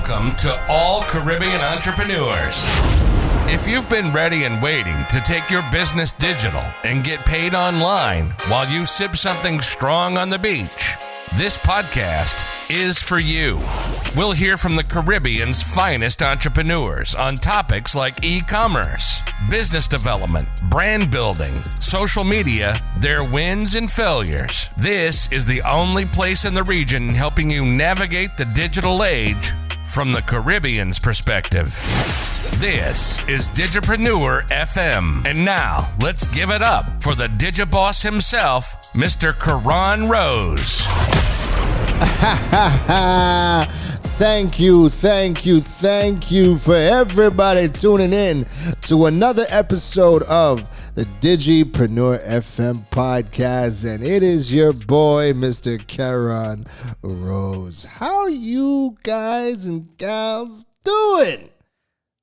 Welcome to all Caribbean entrepreneurs. If you've been ready and waiting to take your business digital and get paid online while you sip something strong on the beach, this podcast is for you. We'll hear from the Caribbean's finest entrepreneurs on topics like e-commerce, business development, brand building, social media, their wins and failures. This is the only place in the region helping you navigate the digital age from the Caribbean's perspective. This is Digipreneur FM. And now, let's give it up for the Digiboss himself, Mr. Karan Rose. Thank you for everybody tuning in to another episode of the Digipreneur FM podcast, and it is your boy, Mr. Karan Rose. How are you guys and gals doing?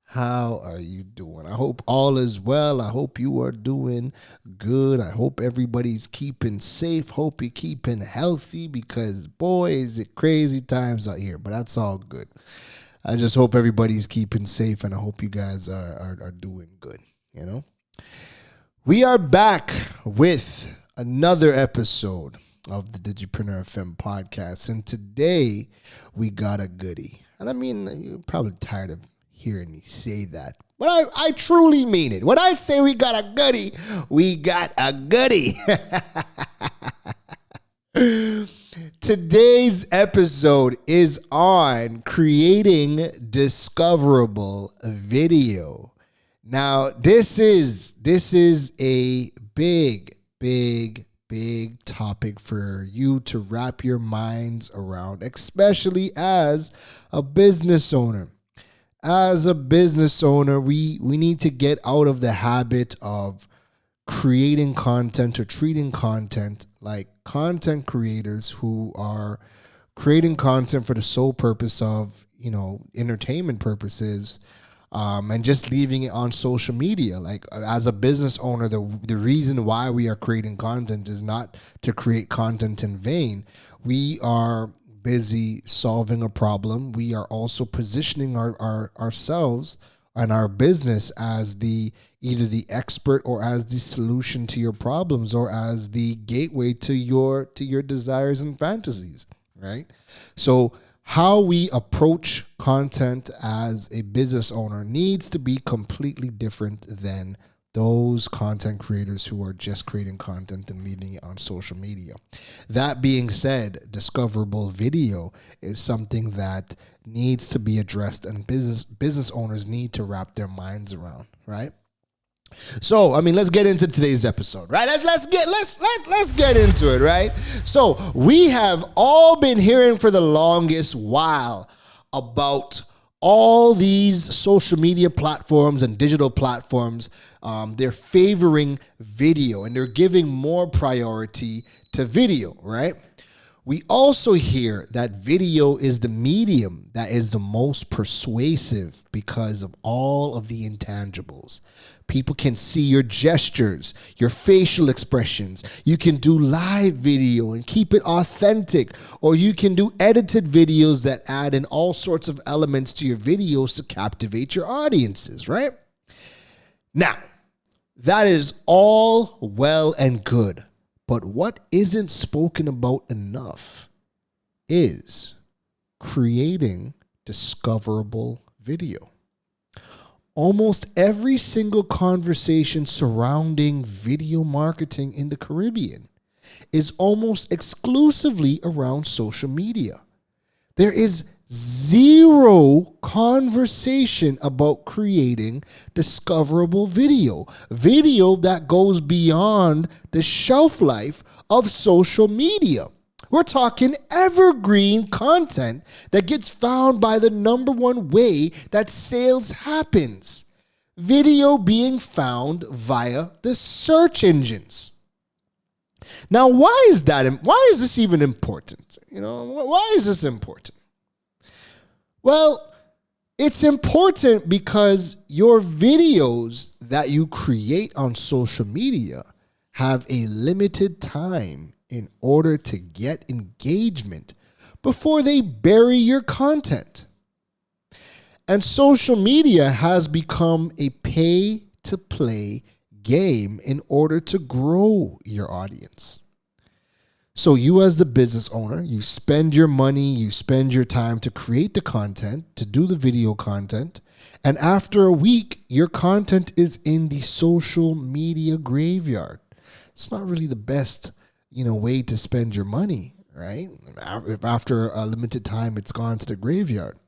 How are you doing? I hope all is well. I hope you are doing good. I hope everybody's keeping safe. Hope you're keeping healthy because, boy, is it crazy times out here. But that's all good. I just hope everybody's keeping safe, and I hope you guys are doing good, you know? We are back with another episode of the Digipreneur FM podcast, and today we got a goodie. And I mean, you're probably tired of hearing me say that, but I truly mean it. When I say we got a goodie, we got a goodie. Today's episode is on creating discoverable video. Now, this is a big topic for you to wrap your minds around, especially as a business owner. As a business owner, we need to get out of the habit of creating content or treating content like content creators who are creating content for the sole purpose of, entertainment purposes, and just leaving it on social media. Like, as a business owner, the reason why we are creating content is not to create content in vain. We are busy solving a problem. We are also positioning ourselves and our business as either the expert or as the solution to your problems or as the gateway to your desires and fantasies, right? So how we approach content as a business owner needs to be completely different than those content creators who are just creating content and leaving it on social media. That being said, discoverable video is something that needs to be addressed and business owners need to wrap their minds around, right? So, let's get into today's episode, right? Let's get into it, right? So, we have all been hearing for the longest while about all these social media platforms and digital platforms. They're favoring video and they're giving more priority to video, right? We also hear that video is the medium that is the most persuasive because of all of the intangibles. People can see your gestures, your facial expressions. You can do live video and keep it authentic, or you can do edited videos that add in all sorts of elements to your videos to captivate your audiences, right? Now, that is all well and good, but what isn't spoken about enough is creating discoverable video. Almost every single conversation surrounding video marketing in the Caribbean is almost exclusively around social media. There is zero conversation about creating discoverable video that goes beyond the shelf life of social media. We're talking evergreen content that gets found by the number one way that sales happens. Video being found via the search engines. Now, why is this even important? Why is this important? Well, it's important because your videos that you create on social media have a limited time in order to get engagement before they bury your content. And social media has become a pay-to-play game in order to grow your audience. So you as the business owner, you spend your money, you spend your time to create the content, to do the video content, and after a week, your content is in the social media graveyard. It's not really the best, way to spend your money, right? If after a limited time, it's gone to the graveyard.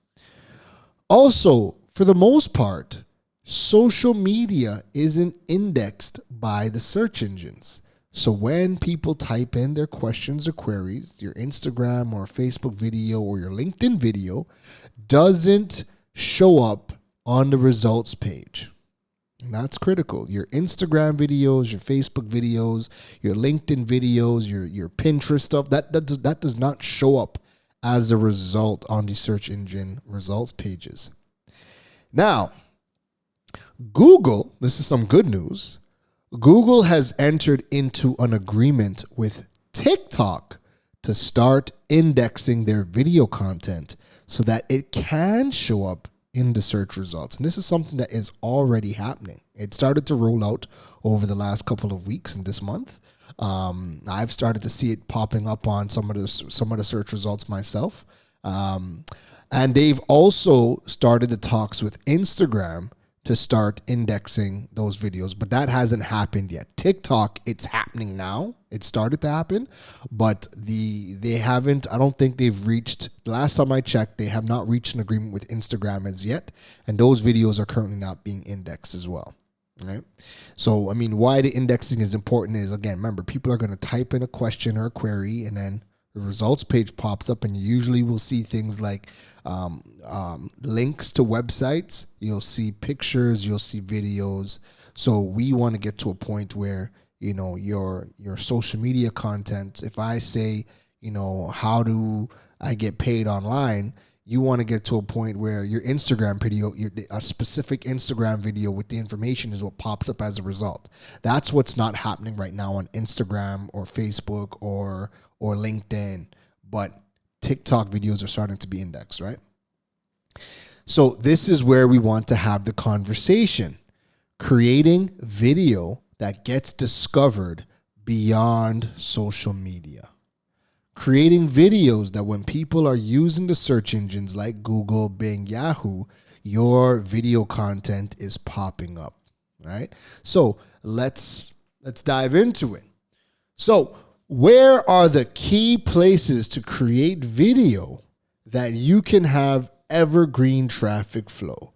Also, for the most part, social media isn't indexed by the search engines. So when people type in their questions or queries, your Instagram or Facebook video or your LinkedIn video doesn't show up on the results page. And that's critical. Your Instagram videos, your Facebook videos, your LinkedIn videos, your Pinterest stuff, that does not show up as a result on the search engine results pages. Now, Google, this is some good news. Google has entered into an agreement with TikTok to start indexing their video content so that it can show up in the search results. And this is something that is already happening. It started to roll out over the last couple of weeks and this month. I've started to see it popping up on some of the search results myself. And they've also started the talks with Instagram to start indexing those videos, but that hasn't happened yet. TikTok, it's happening now. It started to happen, but they haven't, I don't think they've reached, the last time I checked, they have not reached an agreement with Instagram as yet, and those videos are currently not being indexed as well, right? So, why the indexing is important is, again, remember, people are going to type in a question or a query, and then the results page pops up, and you usually will see things like links to websites. You'll see pictures, you'll see videos. So we want to get to a point where, your social media content, if I say, how do I get paid online, you want to get to a point where your Instagram video, a specific Instagram video with the information is what pops up as a result. That's what's not happening right now on Instagram or Facebook or LinkedIn, but TikTok videos are starting to be indexed, right? So this is where we want to have the conversation. Creating video that gets discovered beyond social media. Creating videos that when people are using the search engines like Google, Bing, Yahoo, your video content is popping up, right? So let's dive into it. So where are the key places to create video that you can have evergreen traffic flow,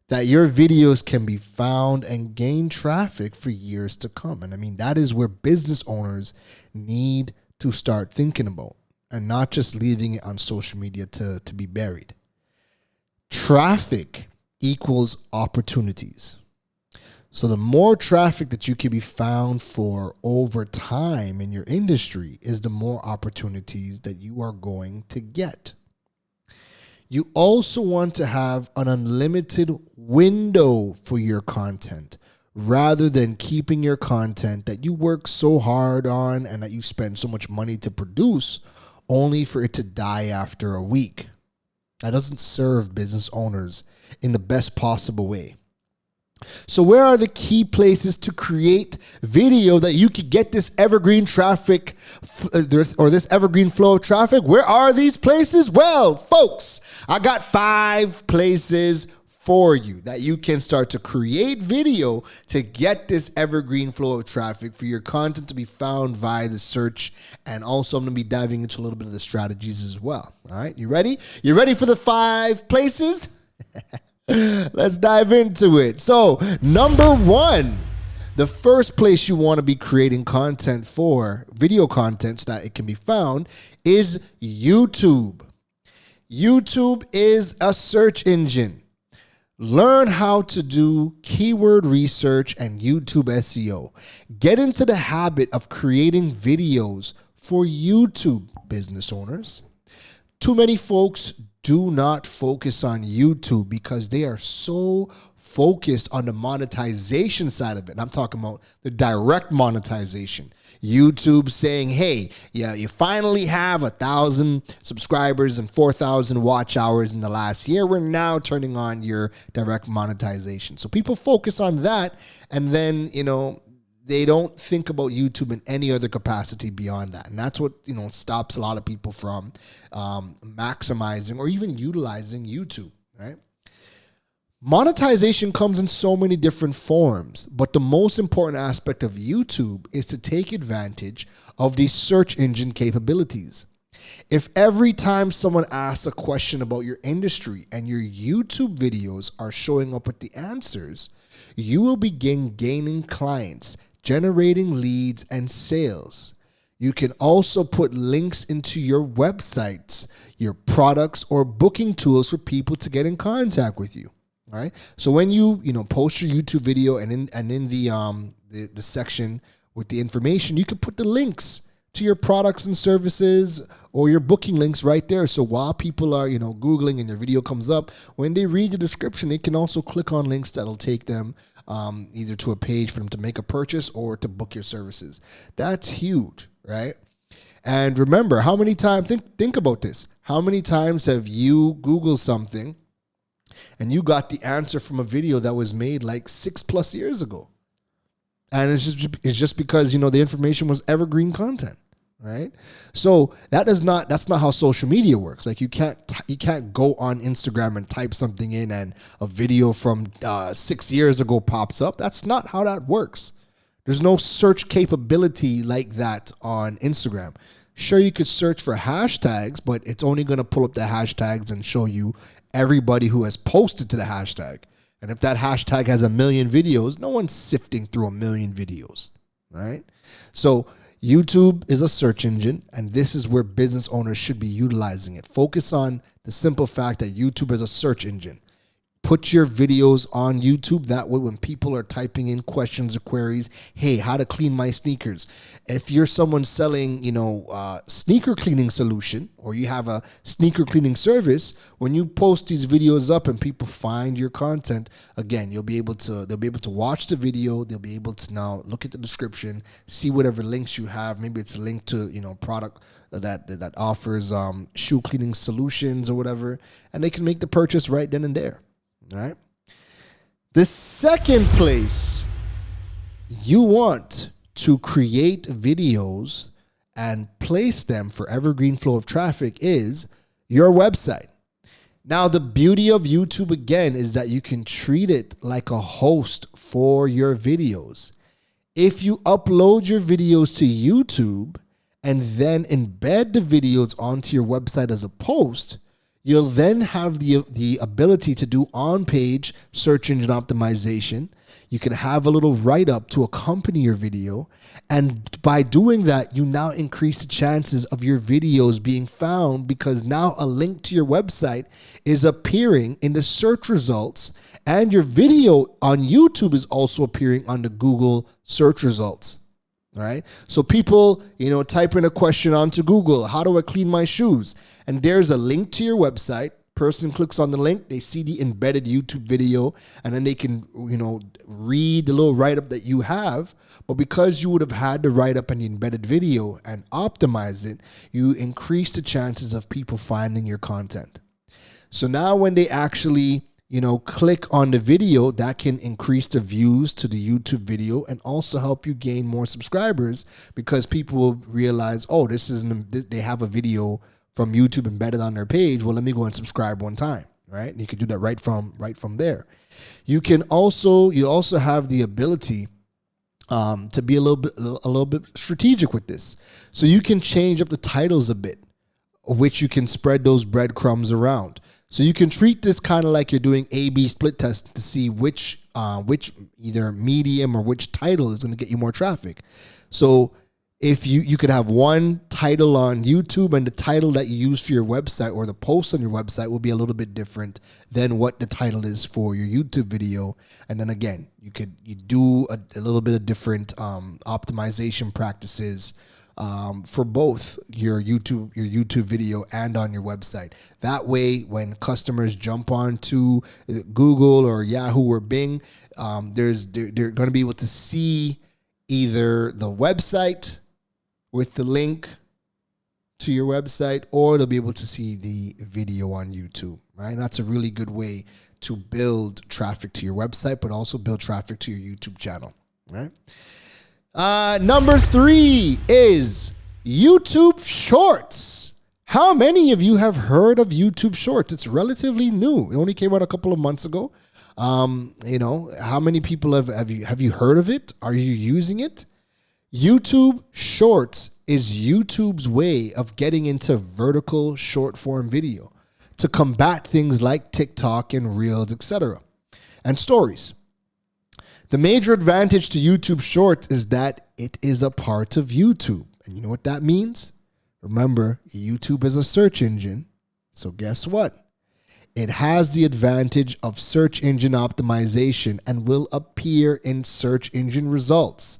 that your videos can be found and gain traffic for years to come? And that is where business owners need to start thinking about and not just leaving it on social media to be buried. Traffic equals opportunities. So the more traffic that you can be found for over time in your industry is the more opportunities that you are going to get. You also want to have an unlimited window for your content rather than keeping your content that you work so hard on and that you spend so much money to produce only for it to die after a week. That doesn't serve business owners in the best possible way. So where are the key places to create video that you could get this evergreen traffic or this evergreen flow of traffic? Where are these places? Well, folks, I got 5 places for you that you can start to create video to get this evergreen flow of traffic for your content to be found via the search. And also I'm going to be diving into a little bit of the strategies as well. All right, you ready? You ready for the 5 places? Let's dive into it. So, number 1, the first place you want to be creating content for, video content so that it can be found, is YouTube. YouTube is a search engine. Learn how to do keyword research and YouTube SEO. Get into the habit of creating videos for YouTube, business owners. Too many folks do not focus on YouTube because they are so focused on the monetization side of it. And I'm talking about the direct monetization. YouTube saying, hey, yeah, you finally have 1,000 subscribers and 4,000 watch hours in the last year. We're now turning on your direct monetization. So people focus on that, and then, they don't think about YouTube in any other capacity beyond that. And that's what, stops a lot of people from maximizing or even utilizing YouTube, right? Monetization comes in so many different forms, but the most important aspect of YouTube is to take advantage of these search engine capabilities. If every time someone asks a question about your industry and your YouTube videos are showing up with the answers, you will begin gaining clients, generating leads and sales. You can also put links into your websites, your products, or booking tools for people to get in contact with you. All right. So when you post your YouTube video and in the section with the information, you can put the links to your products and services or your booking links right there. So while people are Googling and your video comes up, when they read the description, they can also click on links that'll take them either to a page for them to make a purchase or to book your services. That's huge, right? And remember, how many times, think about this. How many times have you Googled something and you got the answer from a video that was made like 6+ years ago? And it's just because, the information was evergreen content, right? So that's not how social media works. Like you can't go on Instagram and type something in and a video from 6 years ago pops up. That's not how that works. There's no search capability like that on Instagram. Sure, you could search for hashtags, but it's only going to pull up the hashtags and show you everybody who has posted to the hashtag. And if that hashtag has 1 million videos, no one's sifting through 1 million videos, right? So YouTube is a search engine, and this is where business owners should be utilizing it. Focus on the simple fact that YouTube is a search engine. Put your videos on YouTube. That way, when people are typing in questions or queries, hey, how to clean my sneakers. If you're someone selling, sneaker cleaning solution, or you have a sneaker cleaning service, when you post these videos up and people find your content, again, they'll be able to watch the video. They'll be able to now look at the description, see whatever links you have. Maybe it's a link to, product that offers shoe cleaning solutions or whatever, and they can make the purchase right then and there. All right. The second place you want to create videos and place them for evergreen flow of traffic is your website. Now, the beauty of YouTube, again, is that you can treat it like a host for your videos. If you upload your videos to YouTube and then embed the videos onto your website as a post, you'll then have the ability to do on-page search engine optimization. You can have a little write-up to accompany your video. And by doing that, you now increase the chances of your videos being found, because now a link to your website is appearing in the search results, and your video on YouTube is also appearing on the Google search results. All right. So people, type in a question onto Google, how do I clean my shoes? And there's a link to your website. Person clicks on the link, they see the embedded YouTube video, and then they can, read the little write-up that you have. But because you would have had the write-up and the embedded video and optimize it, you increase the chances of people finding your content. So now when they actually click on the video, that can increase the views to the YouTube video and also help you gain more subscribers, because people will realize, oh, they have a video from YouTube embedded on their page. Well, let me go and subscribe one time, right? And you can do that right from there. You also have the ability to be a little bit strategic with this. So you can change up the titles a bit, which you can spread those breadcrumbs around. So you can treat this kind of like you're doing A/B split test to see which either medium or which title is going to get you more traffic. So if you could have one title on YouTube, and the title that you use for your website or the post on your website will be a little bit different than what the title is for your YouTube video. And then again, you do a little bit of different optimization practices for both your YouTube video and on your website. That way, when customers jump onto Google or Yahoo or Bing, they're going to be able to see either the website with the link to your website, or they'll be able to see the video on YouTube, right? That's a really good way to build traffic to your website, but also build traffic to your YouTube channel, right? Number 3 is YouTube Shorts. How many of you have heard of YouTube Shorts? It's relatively new. It only came out a couple of months ago. How many people have you heard of it? Are you using it? YouTube Shorts is YouTube's way of getting into vertical short form video to combat things like TikTok and Reels, etc., and stories. The major advantage to YouTube Shorts is that it is a part of YouTube. And you know what that means? Remember, YouTube is a search engine. So guess what? It has the advantage of search engine optimization and will appear in search engine results.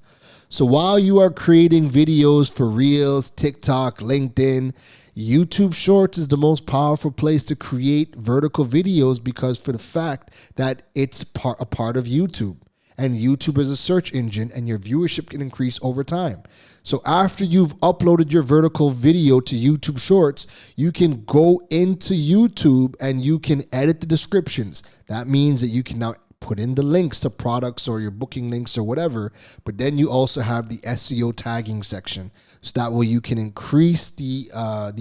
So while you are creating videos for Reels, TikTok, LinkedIn, YouTube Shorts is the most powerful place to create vertical videos because for the fact that it's a part of YouTube. And YouTube is a search engine and your viewership can increase over time. So after you've uploaded your vertical video to YouTube Shorts, you can go into YouTube and you can edit the descriptions. That means that you can now put in the links to products or your booking links or whatever, but then you also have the SEO tagging section. So that way you can increase the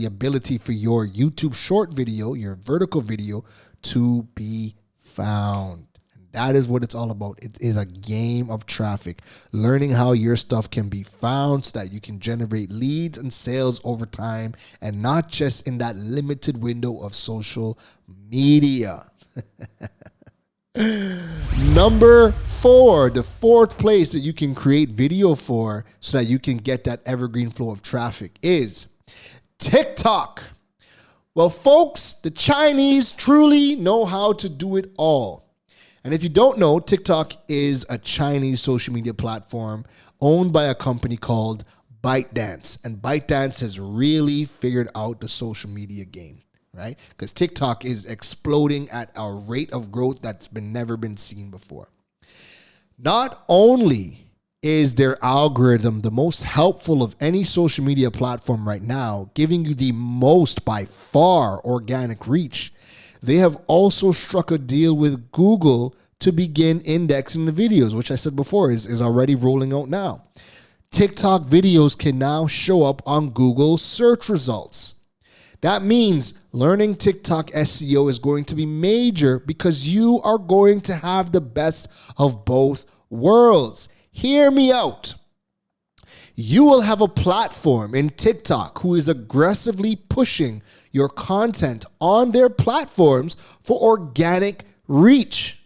ability for your YouTube short video, your vertical video, to be found. And that is what it's all about. It is a game of traffic, learning how your stuff can be found so that you can generate leads and sales over time and not just in that limited window of social media. Number 4, the fourth place that you can create video for so that you can get that evergreen flow of traffic is TikTok. Well, folks, the Chinese truly know how to do it all. And if you don't know, TikTok is a Chinese social media platform owned by a company called ByteDance. And ByteDance has really figured out the social media game. Right? Because TikTok is exploding at a rate of growth that's never been seen before. Not only is their algorithm the most helpful of any social media platform right now, giving you the most by far organic reach, they have also struck a deal with Google to begin indexing the videos, which I said before is already rolling out now. TikTok videos can now show up on Google search results. That means learning TikTok SEO is going to be major because you are going to have the best of both worlds. Hear me out. You will have a platform in TikTok who is aggressively pushing your content on their platforms for organic reach.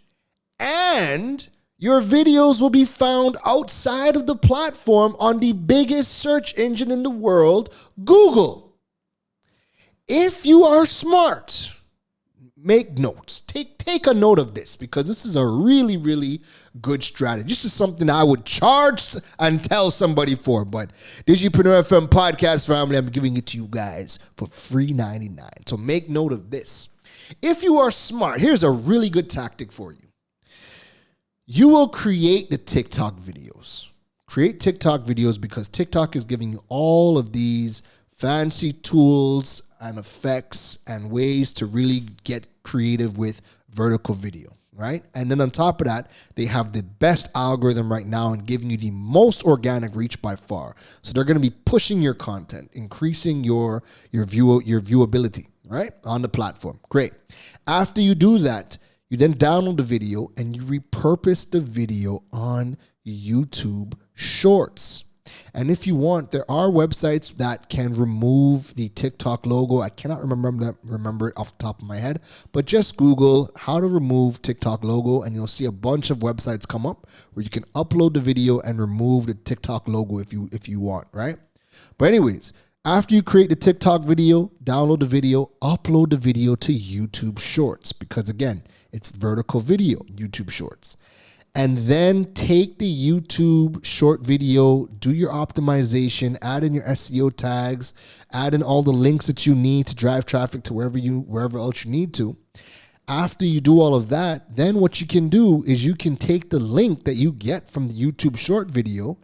And your videos will be found outside of the platform on the biggest search engine in the world, Google. If you are smart, make notes. Take a note of this because this is a really, really good strategy. This is something I would charge and tell somebody for. But Digipreneur FM podcast family, I'm giving it to you guys for free $99. So make note of this. If you are smart, here's a really good tactic for you. You will create the TikTok videos. Create TikTok videos because TikTok is giving you all of these fancy tools and effects and ways to really get creative with vertical video, right? And then on top of that, they have the best algorithm right now and giving you the most organic reach by far. So they're going to be pushing your content, increasing your viewability, right, on the platform. Great. After you do that, you then download the video and you repurpose the video on YouTube Shorts. And if you want, there are websites that can remove the TikTok logo. I cannot remember it off the top of my head, but just Google how to remove TikTok logo and you'll see a bunch of websites come up where you can upload the video and remove the TikTok logo if you want, right? But anyways, after you create the TikTok video, download the video, upload the video to YouTube Shorts because again, it's vertical video, YouTube Shorts. And then take the YouTube short video, do your optimization, add in your SEO tags, add in all the links that you need to drive traffic to wherever else you need to. After you do all of that, then what you can do is you can take the link that you get from the YouTube short video,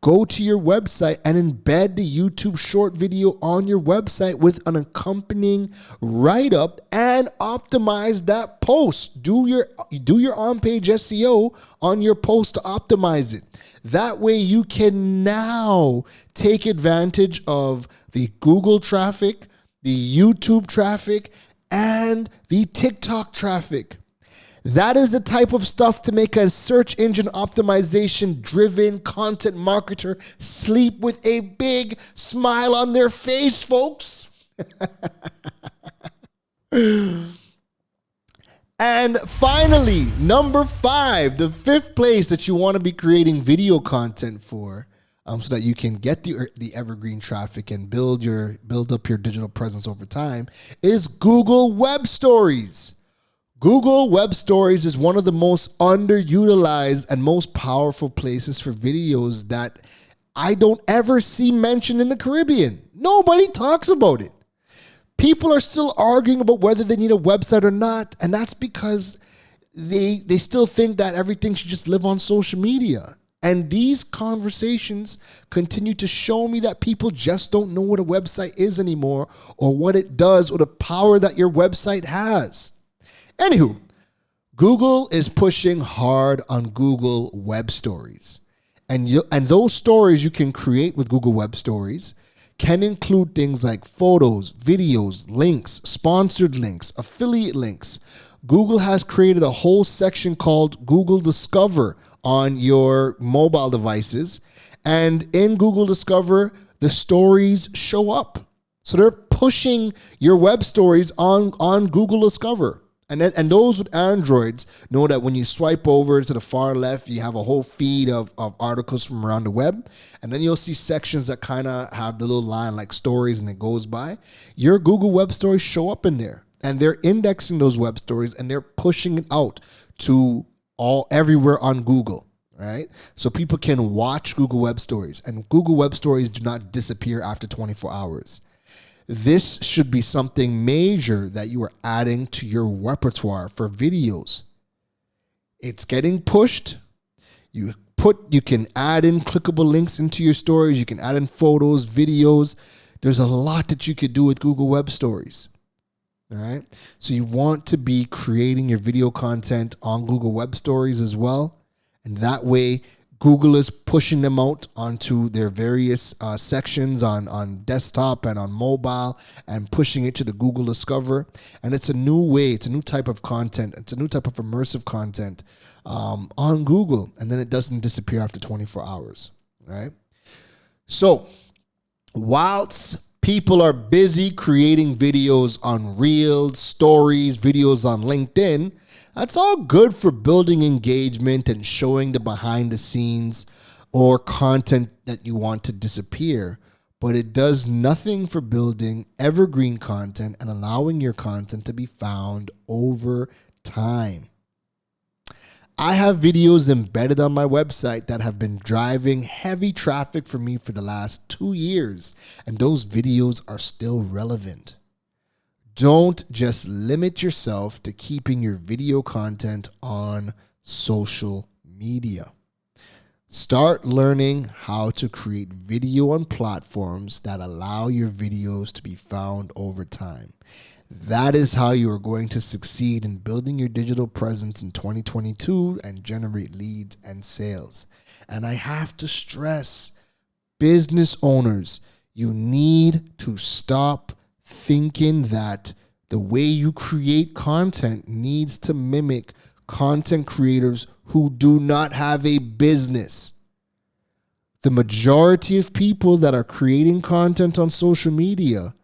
go to your website and embed the YouTube short video on your website with an accompanying write-up and optimize that post. Do your on-page SEO on your post to optimize it. That way you can now take advantage of the Google traffic, the YouTube traffic, and the TikTok traffic. That is the type of stuff to make a search engine optimization driven content marketer sleep with a big smile on their face, folks. And finally, number 5, the 5th place that you want to be creating video content for, so that you can get the evergreen traffic and build up your digital presence over time, is Google Web Stories. Google Web Stories is one of the most underutilized and most powerful places for videos that I don't ever see mentioned in the Caribbean. Nobody talks about it. People are still arguing about whether they need a website or not, and that's because they still think that everything should just live on social media. And these conversations continue to show me that people just don't know what a website is anymore, or what it does, or the power that your website has. Anywho, Google is pushing hard on Google Web Stories. And those stories you can create with Google Web Stories can include things like photos, videos, links, sponsored links, affiliate links. Google has created a whole section called Google Discover on your mobile devices. And in Google Discover, the stories show up. So they're pushing your web stories on Google Discover. And those with Androids know that when you swipe over to the far left, you have a whole feed of articles from around the web. And then you'll see sections that kind of have the little line like stories and it goes by. Your Google Web Stories show up in there. And they're indexing those web stories and they're pushing it out to everywhere on Google, right? So people can watch Google Web Stories. And Google Web Stories do not disappear after 24 hours. This should be something major that you are adding to your repertoire for videos. It's getting pushed. You can add in clickable links into your stories. You can add in photos, videos. There's a lot that you could do with Google Web Stories. All right. So you want to be creating your video content on Google Web Stories as well. And that way, Google is pushing them out onto their various sections on desktop and on mobile and pushing it to the Google Discover. And it's a new way. It's a new type of content. It's a new type of immersive content on Google. And then it doesn't disappear after 24 hours. Right? So whilst people are busy creating videos on Reels, stories, videos on LinkedIn, that's all good for building engagement and showing the behind the scenes or content that you want to disappear. But it does nothing for building evergreen content and allowing your content to be found over time. I have videos embedded on my website that have been driving heavy traffic for me for the last 2 years, and those videos are still relevant. Don't just limit yourself to keeping your video content on social media. Start learning how to create video on platforms that allow your videos to be found over time. That is how you are going to succeed in building your digital presence in 2022 and generate leads and sales. And I have to stress, business owners, you need to stop thinking that the way you create content needs to mimic content creators who do not have a business. The majority of people that are creating content on social media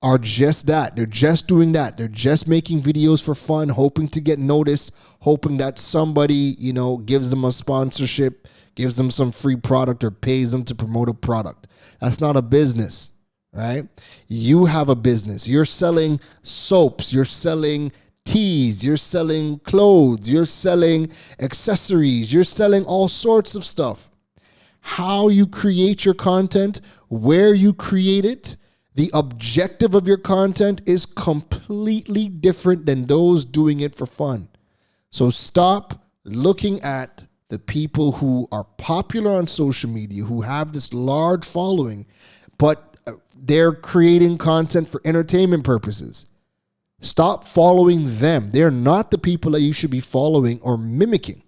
are just that. They're just doing that. They're just making videos for fun, hoping to get noticed, hoping that somebody, gives them a sponsorship, gives them some free product or pays them to promote a product. That's not a business. Right? You have a business. You're selling soaps. You're selling teas. You're selling clothes. You're selling accessories. You're selling all sorts of stuff. How you create your content, where you create it, the objective of your content is completely different than those doing it for fun. So stop looking at the people who are popular on social media, who have this large following, but they're creating content for entertainment purposes. Stop following them. They're not the people that you should be following or mimicking.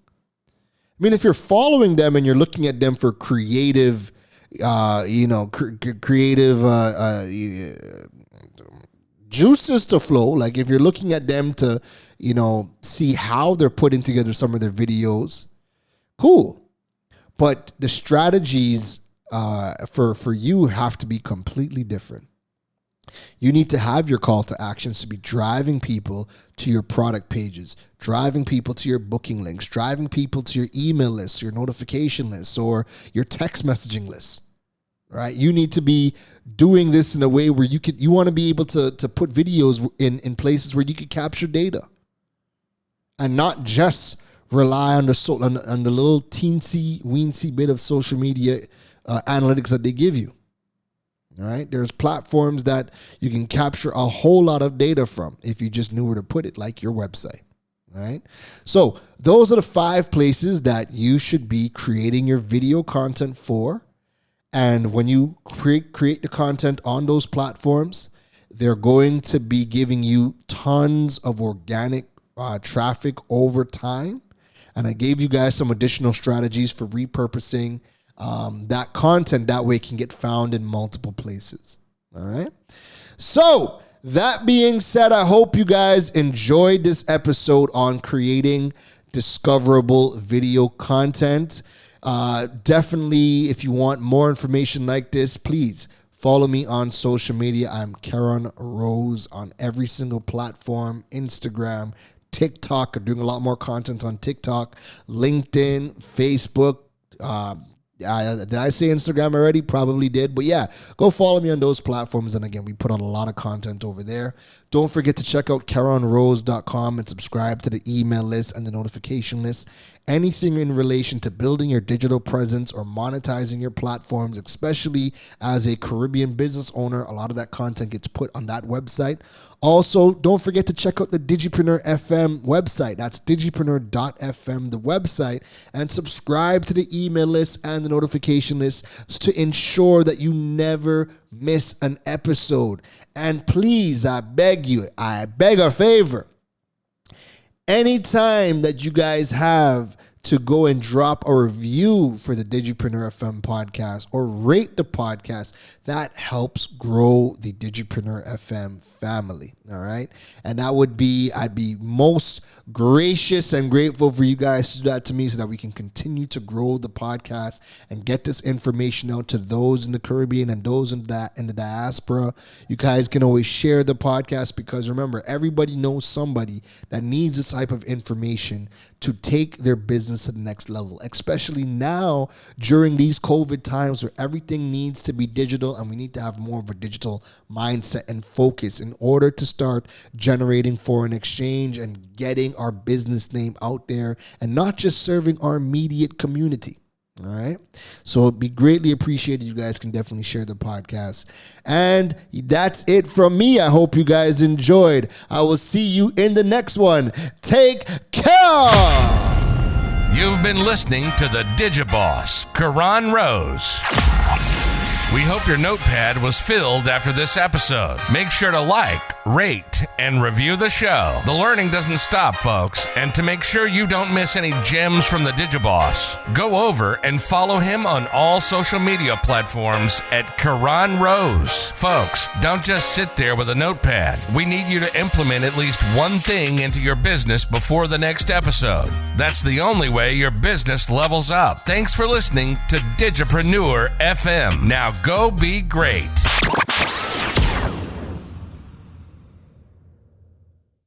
I mean, if you're following them and you're looking at them for creative, juices to flow, like if you're looking at them to, see how they're putting together some of their videos, cool. But the strategies for you have to be completely different. You need to have your call to actions to be driving people to your product pages, driving people to your booking links, driving people to your email lists, your notification lists, or your text messaging lists, right? You need to be doing this in a way where you want to be able to put videos in places where you can capture data and not just rely on the little teensy-weensy bit of social media analytics that they give you. All right, there's platforms that you can capture a whole lot of data from if you just knew where to put it, like your website. All right, so those are the 5 places that you should be creating your video content for. And when you create the content on those platforms, they're going to be giving you tons of organic traffic over time. And I gave you guys some additional strategies for repurposing that content. That way it can get found in multiple places. All right. So that being said, I hope you guys enjoyed this episode on creating discoverable video content. Definitely, if you want more information like this, please follow me on social media. I'm Karan Rose on every single platform, Instagram, TikTok. I'm doing a lot more content on TikTok, LinkedIn, Facebook. Did I say Instagram already? Probably did. But yeah, go follow me on those platforms. And again, we put on a lot of content over there. Don't forget to check out KaranRose.com and subscribe to the email list and the notification list. Anything in relation to building your digital presence or monetizing your platforms, especially as a Caribbean business owner, a lot of that content gets put on that website. Also, don't forget to check out the Digipreneur FM website. That's digipreneur.fm, the website, and subscribe to the email list and the notification list to ensure that you never miss an episode. And please, I beg a favor. Anytime that you guys have to go and drop a review for the Digipreneur FM podcast or rate the podcast, that helps grow the Digipreneur FM family. All right. And I'd be most gracious and grateful for you guys to do that to me so that we can continue to grow the podcast and get this information out to those in the Caribbean and those in the diaspora. You guys can always share the podcast because remember, everybody knows somebody that needs this type of information to take their business to the next level, especially now during these COVID times where everything needs to be digital and we need to have more of a digital mindset and focus in order to start generating foreign exchange and getting our business name out there and not just serving our immediate community. All right. So it'd be greatly appreciated. You guys can definitely share the podcast. And that's it from me. I hope you guys enjoyed. I will see you in the next one. Take care. You've been listening to the Digiboss, Karan Rose. We hope your notepad was filled after this episode. Make sure to like, rate, and review the show. The learning doesn't stop, folks. And to make sure you don't miss any gems from the Digiboss, go over and follow him on all social media platforms at Karan Rose. Folks, don't just sit there with a notepad. We need you to implement at least one thing into your business before the next episode. That's the only way your business levels up. Thanks for listening to Digipreneur FM. Now go be great.